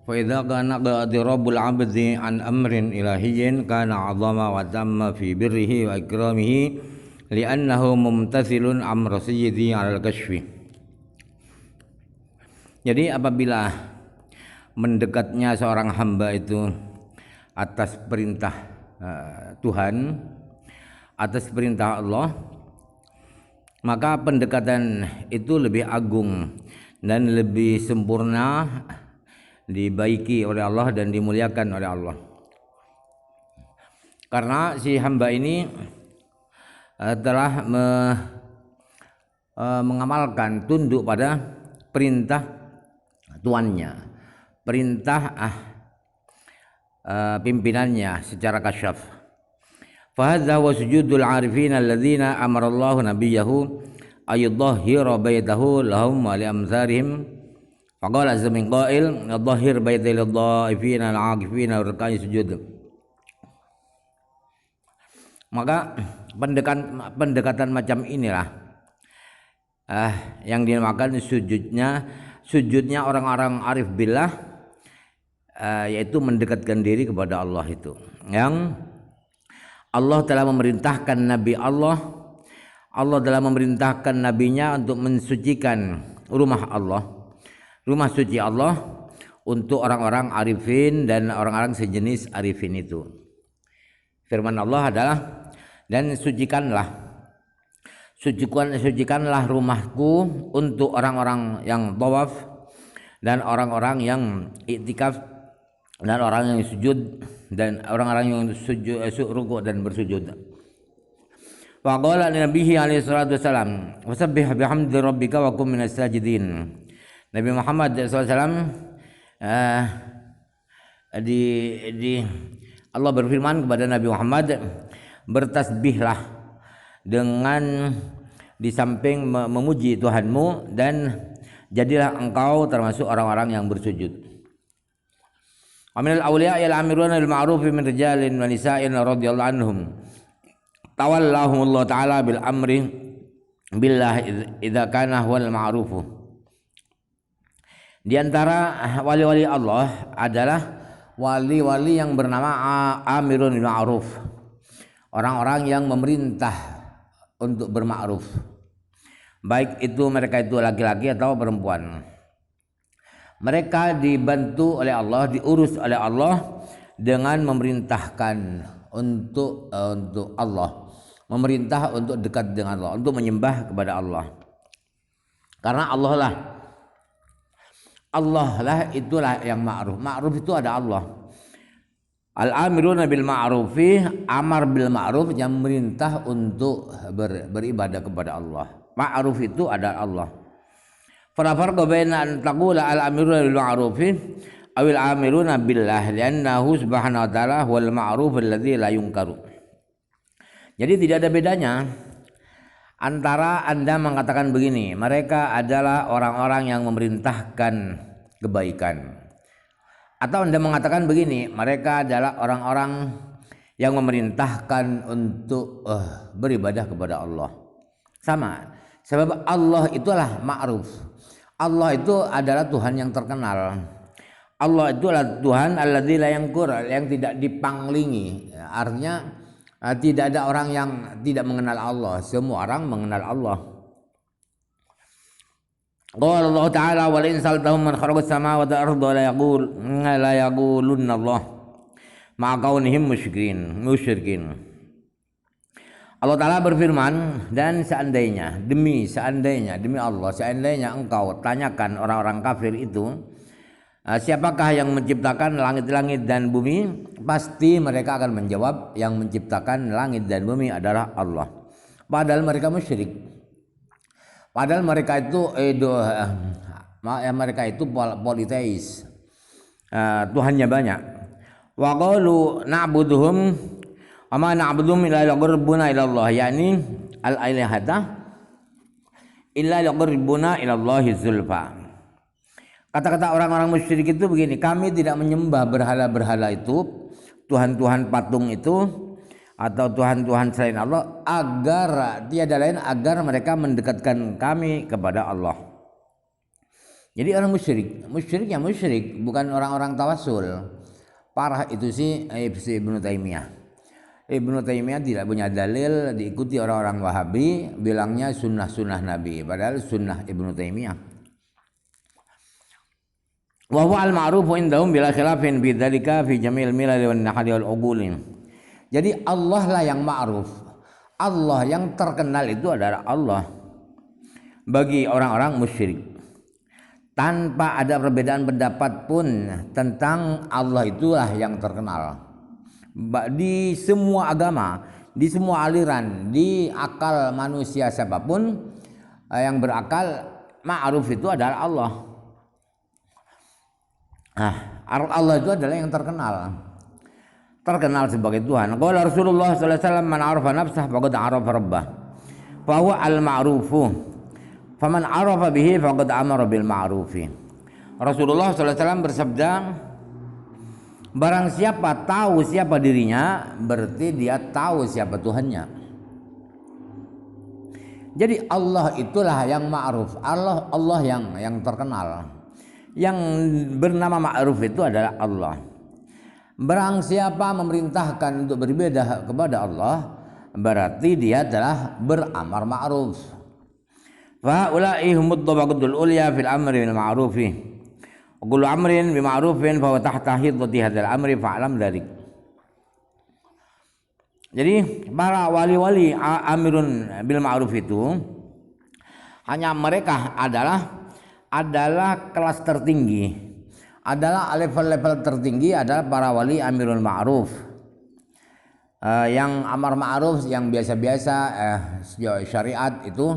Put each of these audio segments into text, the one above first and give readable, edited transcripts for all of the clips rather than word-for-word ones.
Fa idza kana qadirabul 'abdi an amrin ilahiyyin kana 'azama wa tamma fi birrihi wa ikramihi li'annahu mumtathilun amra sayyidi 'alal kashfi. Jadi apabila mendekatnya seorang hamba itu atas perintah Tuhan, atas perintah Allah, maka pendekatan itu lebih agung dan lebih sempurna, dibaiki oleh Allah dan dimuliakan oleh Allah. Karena si hamba ini telah mengamalkan, tunduk pada perintah tuannya, perintah pimpinannya secara kasyaf. Fahadza wa sujudul arifin alladzina amarallahu nabiyahu ayudhahhira baitahu lahum wa liamsarihim. Faqala azza min qail dhahhir baita lil dhaifina al aqifina ruk'i sujud. Maka pendekatan macam inilah yang dinamakan sujudnya orang-orang arif billah, yaitu mendekatkan diri kepada Allah itu. Yang Allah telah memerintahkan Nabi Allah telah memerintahkan nabinya untuk mensucikan rumah Allah, rumah suci Allah untuk orang-orang arifin dan orang-orang sejenis arifin itu. Firman Allah adalah, dan sucikanlah rumahku untuk orang-orang yang tawaf dan orang-orang yang iktikaf dan orang yang sujud dan orang-orang yang sujud rukuk dan bersujud. Wa qala nabiyyi alaihi salatu wasalam wasabbih bihamdi rabbika wa kum minas sajidin. Nabi Muhammad SAW Allah berfirman kepada Nabi Muhammad, bertasbihlah dengan di samping memuji Tuhanmu dan jadilah engkau termasuk orang-orang yang bersujud. Aminal awliya yal amiruna bil ma'ruf min rijalin wa nisa'in radhiyallahu anhum tawallahumullah ta'ala bil amri billah idza kana huwal ma'rufu. Di antara wali-wali Allah adalah wali-wali yang bernama amirun bil ma'ruf, orang-orang yang memerintah untuk bermakruf, baik itu mereka itu laki-laki atau perempuan. Mereka dibantu oleh Allah, diurus oleh Allah dengan memerintahkan untuk Allah, memerintah untuk dekat dengan Allah, untuk menyembah kepada Allah. Karena Allah lah itulah yang ma'ruf. Ma'ruf itu ada Allah. Al-amiruna bil ma'rufi, amar bil ma'ruf, yang memerintah untuk beribadah kepada Allah. Ma'ruf itu ada Allah. Fala farqa baina an taqula al-amiruna bil ma'rufi awil amiruna billah li'annahu subhanahu wa ta'ala wal ma'ruf alladzi la yunkaru. Jadi tidak ada bedanya antara Anda mengatakan begini, mereka adalah orang-orang yang memerintahkan kebaikan, atau Anda mengatakan begini, mereka adalah orang-orang yang memerintahkan untuk beribadah kepada Allah. Sama, sebab Allah itulah ma'ruf. Allah itu adalah Tuhan yang terkenal. Allah itu adalah Tuhan alladzi la yankur, yang tidak dipanglingi. Artinya tidak ada orang yang tidak mengenal Allah, semua orang mengenal Allah. Qala Allah Ta'ala wa la in saltahum man khalaqas samawati wal arda la yaqulunna Allah ma kaunihim musyrikin. Allah Ta'ala berfirman, dan seandainya demi Allah, seandainya engkau tanyakan orang-orang kafir itu, siapakah yang menciptakan langit-langit dan bumi? Pasti mereka akan menjawab, yang menciptakan langit dan bumi adalah Allah. Padahal mereka musyrik. Padahal mereka itu politeis. Tuhannya banyak. Wa qalu na'buduhum wa ma na'buduhum illa liqurribuna ila Allah, yakni al-ilahata illa liqurribuna ila Allahi zulfa. Kata-kata orang-orang musyrik itu begini, kami tidak menyembah berhala-berhala itu, Tuhan-Tuhan patung itu, atau Tuhan-Tuhan selain Allah, agar tiada lain agar mereka mendekatkan kami kepada Allah. Jadi orang musyrik ya musyrik, bukan orang-orang tawasul. Parah itu si Ibnu Taimiyah. Ibnu Taimiyah tidak punya dalil, diikuti orang-orang Wahabi, bilangnya sunnah Nabi, padahal sunnah Ibnu Taimiyah. Wa huwa al-ma'rufu indahum bila khilafin fi dzalika fi jamil milal wan nahli wal uqulin. Jadi Allah lah yang ma'ruf. Allah yang terkenal itu adalah Allah bagi orang-orang musyrik. Tanpa ada perbedaan pendapat pun tentang Allah itulah yang terkenal. Di semua agama, di semua aliran, di akal manusia siapapun yang berakal, ma'ruf itu adalah Allah. Nah, Allah itu adalah yang terkenal sebagai Tuhan. Qala Rasulullah sallallahu alaihi wasallam, man arafa nafsah faqad arafa rabbah. Fa huwa al-ma'rufu. Faman arafa bihi faqad amara bil ma'rufi. Rasulullah sallallahu alaihi wasallam bersabda, barang siapa tahu siapa dirinya, berarti dia tahu siapa Tuhannya. Jadi Allah itulah yang ma'ruf. Allah yang terkenal. Yang bernama ma'ruf itu adalah Allah. Barang siapa memerintahkan untuk beribadah kepada Allah, berarti dia telah beramar ma'ruf. Fa ulai humud tabaqatul ulya fil amri bil ma'rufi. Kullu amrin bi ma'rufin fa huwa tahta hidati hadzal amri fa'lam dzalik. Jadi para wali-wali amirun bil ma'ruf itu hanya mereka adalah kelas tertinggi, adalah level-level tertinggi adalah para wali amirul ma'ruf. Yang amar ma'ruf yang biasa-biasa syariat itu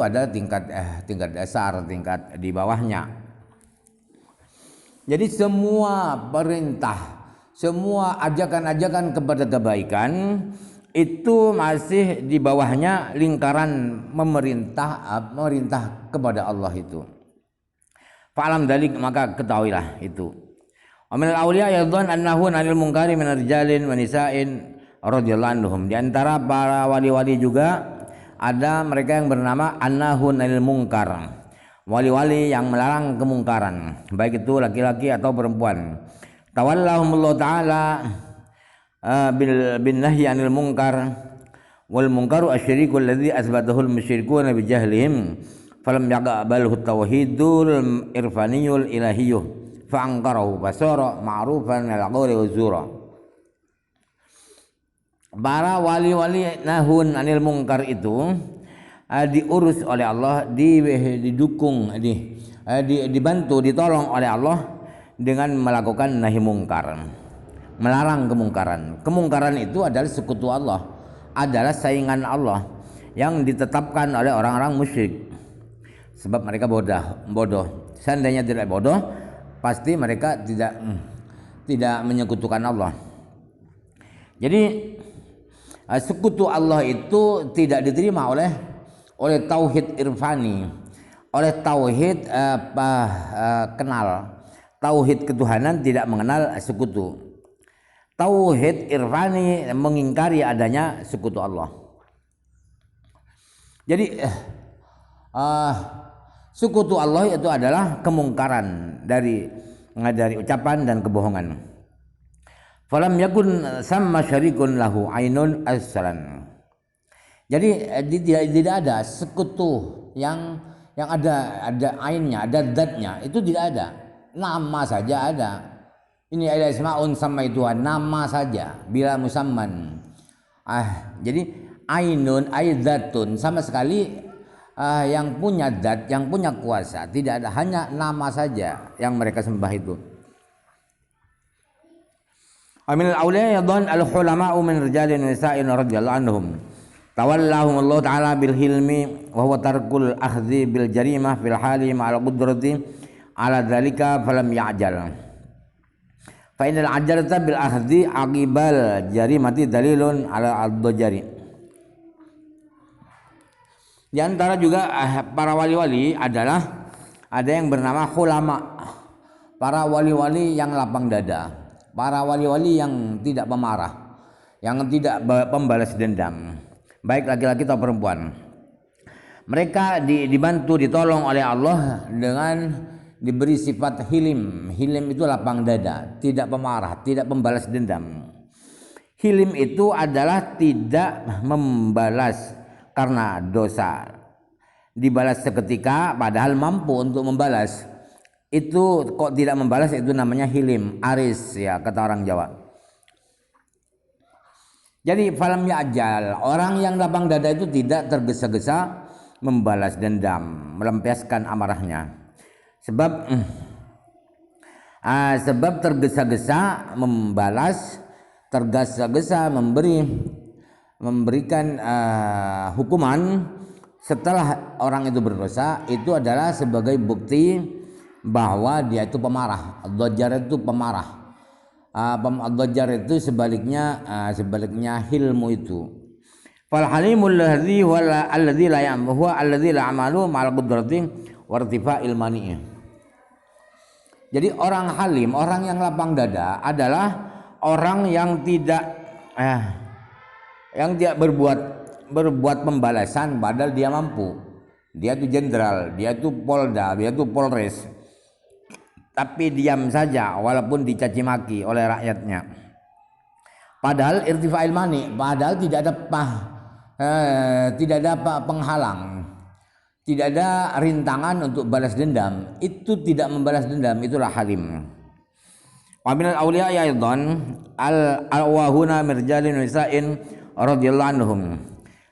ada tingkat dasar, tingkat di bawahnya. Jadi semua perintah, semua ajakan-ajakan kepada kebaikan itu masih di bawahnya lingkaran memerintah kepada Allah itu. Fa'lam dalik, maka ketahuilah itu. Wa minal awliya yadhun annahu 'anil munkari min rijalin wa nisa'in radhiyallahu anhum. Di antara para wali-wali juga ada mereka yang bernama annahun 'anil munkar. Wali-wali yang melarang kemungkaran, baik itu laki-laki atau perempuan. Tawallahumullahu ta'ala bin nahyi 'anil munkar wal munkaru asyirikul ladzi asbatahu al musyrikuuna bi jahlihim falam yaqbalhu tauhidul irfaniyul ilahiyyuh fa angkarahu fasara ma'rufan al qawli wazura. Para wali-wali nahun anil munkar itu diurus oleh Allah, didukung, dibantu, ditolong oleh Allah dengan melakukan nahi mungkar, melarang kemungkaran. Kemungkaran itu adalah sekutu Allah, adalah saingan Allah yang ditetapkan oleh orang-orang musyrik. Sebab mereka bodoh. Seandainya tidak bodoh, pasti mereka tidak menyekutukan Allah. Jadi sekutu Allah itu tidak diterima oleh tauhid irfani, oleh tauhid kenal. Tauhid ketuhanan tidak mengenal sekutu. Tauhid irfani mengingkari adanya sekutu Allah. Jadi sekutu Allah itu adalah kemungkaran dari ucapan dan kebohongan. Falam yakun sama syarikun lahu ainun asran. Jadi tidak ada sekutu yang ada ainnya, ada zatnya, itu tidak ada. Nama saja ada. Ini ada ismaun sama Tuhan, nama saja bila musamman. Jadi ainun aidzatun sama sekali yang punya zat, yang punya kuasa tidak ada, hanya nama saja yang mereka sembah itu. Aminal awliya yadhan al-hulama'u min rijalin nisa'in radhiyallahu anhum. Tawallahumullahu ta'ala bil hilmi wa huwa tarkul akhdhi bil jarimah fil hali ma'al qudrati ala dzalika falam ya'jal. Fa innal ajalata bil akhdhi aqibal jarimati dalilun ala ad-dajari. Di antara juga para wali-wali adalah ada yang bernama ulama, para wali-wali yang lapang dada, para wali-wali yang tidak pemarah, yang tidak pembalas dendam, baik laki-laki atau perempuan. Mereka dibantu, ditolong oleh Allah dengan diberi sifat hilim. Hilim itu lapang dada, tidak pemarah, tidak pembalas dendam. Hilim itu adalah tidak membalas karena dosa, dibalas seketika padahal mampu untuk membalas. Itu kok tidak membalas, itu namanya hilim, aris ya kata orang Jawa. Jadi falam ya'jal, orang yang lapang dada itu tidak tergesa-gesa membalas dendam, melampiaskan amarahnya. Sebab tergesa-gesa membalas, tergesa-gesa memberikan hukuman setelah orang itu berdosa, itu adalah sebagai bukti bahwa dia itu pemarah. Ad-dajjal itu pemarah. Ad-dajjal itu sebaliknya hilmu itu. Fal halimul ladzi wala alladzi la ya'malu huwa alladzi la amalu ma'al qudrati wa irtifa'il mani'. Jadi orang halim, orang yang lapang dada adalah orang yang tidak berbuat pembalasan padahal dia mampu. Dia itu jenderal, dia itu polda, dia itu polres. Tapi diam saja walaupun dicaci maki oleh rakyatnya. Padahal irtifa'il mani', padahal tidak ada penghalang, tidak ada rintangan untuk balas dendam. Itu tidak membalas dendam, itulah halim. Wa minal awliya aidan al-awahuna mirjalin nisa'in radhiyallahu anhum.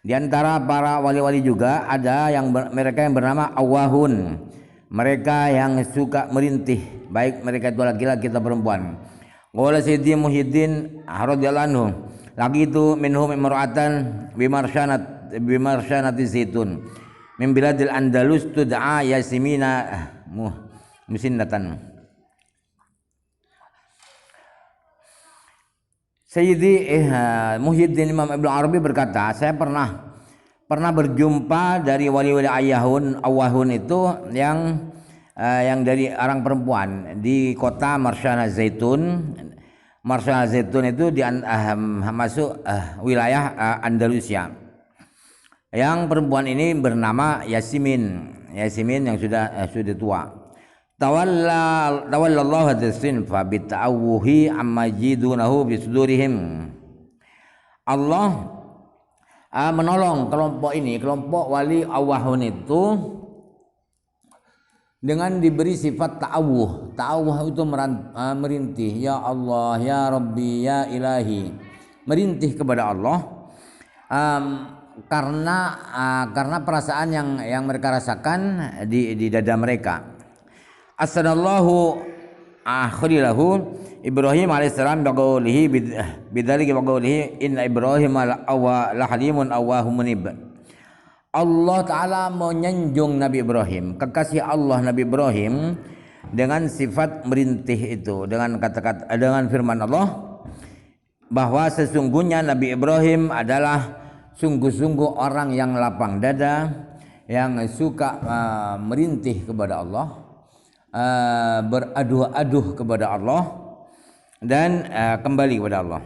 Di antara para wali-wali juga ada mereka yang bernama awahun, mereka yang suka merintih, baik mereka itu laki-laki atau perempuan. Qala Sayyidi Muhyiddin radhiyallahu anhu, lagi itu minhum imra'atan bimarsyanati zaitun min biladil Andalus tud'a Yasimina musinnatan. Sayyidi Muhyiddin Imam Ibnu Arabi berkata, saya pernah berjumpa dari wali-wali awahun itu yang dari orang perempuan di kota Marsyana Zaitun. Marsyana Zaitun itu masuk wilayah Andalusia. Yang perempuan ini bernama Yasmin yang sudah tua. Tawallallahu hadasin fa bita'awuhi amma jidunahu bisudurihim. Allah menolong kelompok wali awahun itu dengan diberi sifat ta'awuh. Ta'awuh itu merintih, ya Allah, ya Rabbi, ya Ilahi, merintih kepada Allah karena perasaan yang mereka rasakan di dada mereka. Asadallahu akhrilahu Ibrahim alaihissalam baqaulihi bidzalika baqaulihi inna Ibrahim la halimun awwahum munib. Allah Ta'ala menyanjung Nabi Ibrahim, kekasih Allah Nabi Ibrahim, dengan sifat merintih itu, dengan kata-kata, dengan firman Allah bahwa sesungguhnya Nabi Ibrahim adalah sungguh-sungguh orang yang lapang dada, yang suka merintih kepada Allah, beraduh-aduh kepada Allah, dan kembali kepada Allah.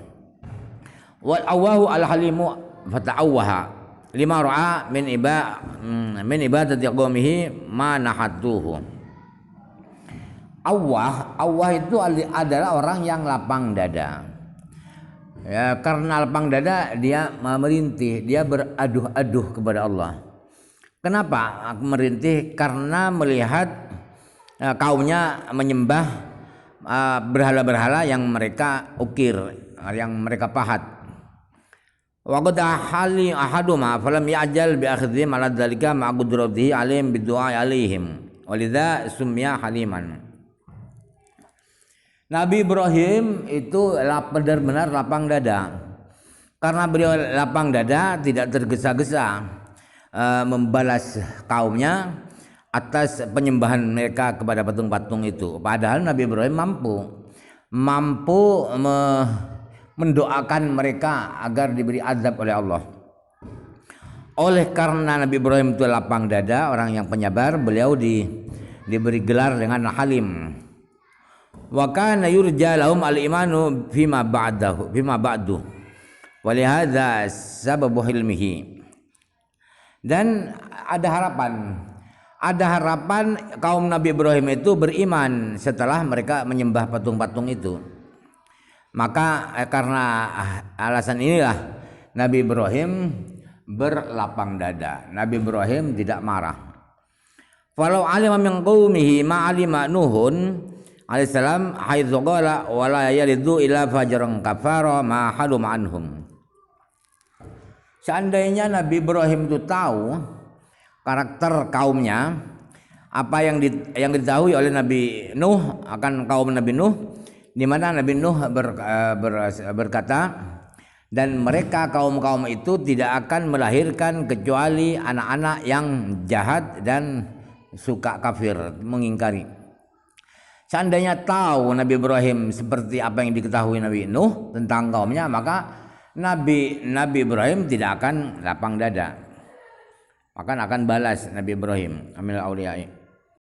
Wal awahu al halimu fata'awwaha lima ra'a min ibadati qaumihi ma nahatuhu. Awwah itu adalah orang yang lapang dada. Ya, karena lapang dada dia merintih, dia beraduh-aduh kepada Allah. Kenapa merintih? Karena melihat kaumnya menyembah berhala-berhala yang mereka ukir, yang mereka pahat. Wa qad hali ahaduma falam ya'jal bi akhdhihim ala dzalika ma qudratihi alaihim bidu'a alaihim walidza summiya haliman. Nabi Ibrahim itu benar-benar lapang dada. Karena beliau lapang dada, tidak tergesa-gesa membalas kaumnya atas penyembahan mereka kepada patung-patung itu. Padahal Nabi Ibrahim mampu mendoakan mereka agar diberi azab oleh Allah. Oleh karena Nabi Ibrahim itu lapang dada, orang yang penyabar, beliau diberi gelar dengan halim. Wa kana yurja lahum al-imanu fima ba'du. Walihadza sababu hilmihi. Dan ada harapan kaum Nabi Ibrahim itu beriman setelah mereka menyembah patung-patung itu. Maka karena alasan inilah Nabi Ibrahim berlapang dada. Nabi Ibrahim tidak marah. Falau alima min qaumihi ma alima Nuhun alaihissalam haitsu qala wala yalidu ila fajran kafara ma halum anhum. Seandainya Nabi Ibrahim itu tahu karakter kaumnya, apa yang diketahui oleh Nabi Nuh akan kaum Nabi Nuh, di mana Nabi Nuh berkata, dan mereka kaum-kaum itu tidak akan melahirkan kecuali anak-anak yang jahat dan suka kafir, mengingkari. Seandainya tahu Nabi Ibrahim seperti apa yang diketahui Nabi Nuh tentang kaumnya, maka Nabi Ibrahim tidak akan lapang dada, akan balas Nabi Ibrahim amil auliya.